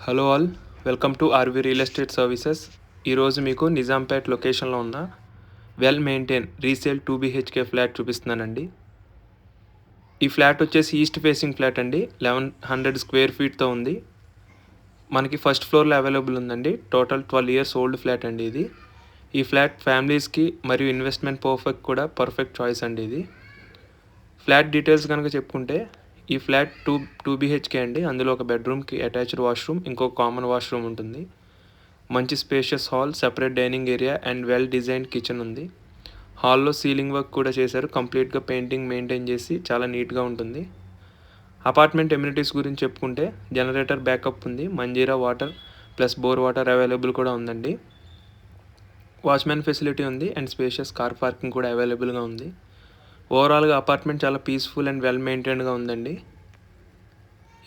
Hello all, welcome to RV real estate services. ఈరోజు మీకు నిజాంపేట్ లొకేషన్లో ఉన్న well maintain resale 2 BHK flat చూపిస్తున్నానండి. ఈ ఫ్లాట్ వచ్చేసి ఈస్ట్ ఫేసింగ్ ఫ్లాట్ అండి. 1100 స్క్వేర్ ఫీట్తో ఉంది. మనకి ఫస్ట్ ఫ్లోర్లో అవైలబుల్ ఉందండి. టోటల్ 12 years ఓల్డ్ ఫ్లాట్ అండి ఇది. ఈ ఫ్లాట్ ఫ్యామిలీస్కి మరియు ఇన్వెస్ట్మెంట్ కూడా పర్ఫెక్ట్ చాయిస్ అండి ఇది. ఫ్లాట్ డీటెయిల్స్ కనుక చెప్పుకుంటే ఈ ఫ్లాట్ టూ బీహెచ్కే అండి. అందులో ఒక బెడ్రూమ్కి అటాచ్డ్ వాష్రూమ్, ఇంకొక కామన్ వాష్రూమ్ ఉంటుంది. మంచి spacious hall, separate dining area and well designed kitchen ఉంది. హాల్లో సీలింగ్ వర్క్ కూడా చేశారు. కంప్లీట్గా పెయింటింగ్ మెయింటైన్ చేసి చాలా నీట్గా ఉంటుంది. అపార్ట్మెంట్ ఎమ్యూనిటీస్ గురించి చెప్పుకుంటే జనరేటర్ బ్యాకప్ ఉంది. Manjeera water plus bore water available కూడా ఉందండి. వాచ్మెన్ ఫెసిలిటీ ఉంది అండ్ స్పేషియస్ కార్ పార్కింగ్ కూడా అవైలబుల్గా ఉంది. ఓవరాల్గా అపార్ట్మెంట్ చాలా పీస్ఫుల్ అండ్ వెల్ మెయింటైన్డ్గా ఉందండి.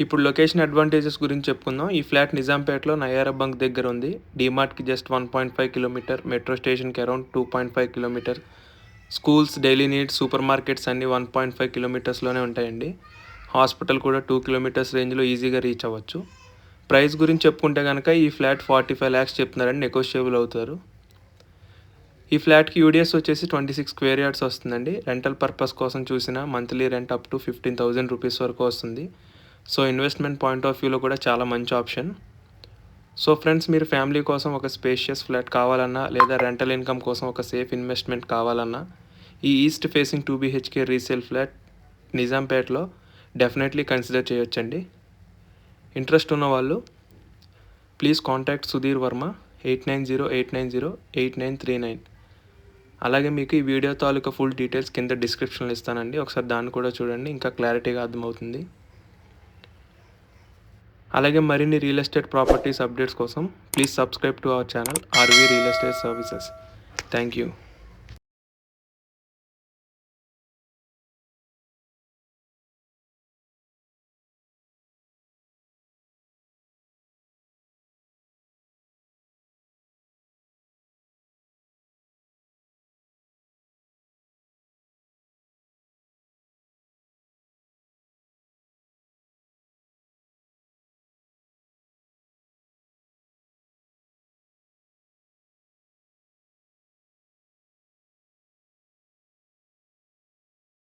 ఇప్పుడు లొకేషన్ అడ్వాంటేజెస్ గురించి చెప్పుకుందాం. ఈ ఫ్లాట్ నిజాంపేటలో నయారా బంక్ దగ్గర ఉంది. డీమార్ట్కి జస్ట్ 1.5 కిలోమీటర్, మెట్రో స్టేషన్కి around 2.5 kilometer, schools, daily needs, super markets అన్నీ 1.5 కిలోమీటర్స్లోనే ఉంటాయండి. హాస్పిటల్ కూడా 2 kilometers రేంజ్లో ఈజీగా రీచ్ అవ్వచ్చు. ప్రైస్ గురించి చెప్పుకుంటే కనుక ఈ ఫ్లాట్ 45 lakhs చెప్తున్నారండి. నెగోషియబుల్ అవుతారు. ఈ ఫ్లాట్కి యూడిఎస్ వచ్చేసి 26 square yards వస్తుందండి. రెంటల్ పర్పస్ కోసం చూసిన monthly rent up to 15,000 rupees వరకు వస్తుంది. సో ఇన్వెస్ట్మెంట్ పాయింట్ ఆఫ్ వ్యూలో కూడా చాలా మంచి ఆప్షన్. సో ఫ్రెండ్స్, మీరు ఫ్యామిలీ కోసం ఒక స్పేషియస్ ఫ్లాట్ కావాలన్నా లేదా రెంటల్ ఇన్కమ్ కోసం ఒక సేఫ్ ఇన్వెస్ట్మెంట్ కావాలన్నా ఈ east facing 2 BHK resale flat నిజాంపేట్లో డెఫినెట్లీ కన్సిడర్ చేయొచ్చండి. ఇంట్రెస్ట్ ఉన్న వాళ్ళు ప్లీజ్ కాంటాక్ట్ సుధీర్ వర్మ 8908908939. అలాగే మీకు ఈ వీడియో తాలూకా ఫుల్ డీటెయిల్స్ కింద డిస్క్రిప్షన్లో ఇస్తానండి. ఒకసారి దాన్ని కూడా చూడండి, ఇంకా క్లారిటీగా అర్థమవుతుంది. అలాగే మరిన్ని రియల్ ఎస్టేట్ ప్రాపర్టీస్ అప్డేట్స్ కోసం please subscribe to our channel RV real estate services. Thank you.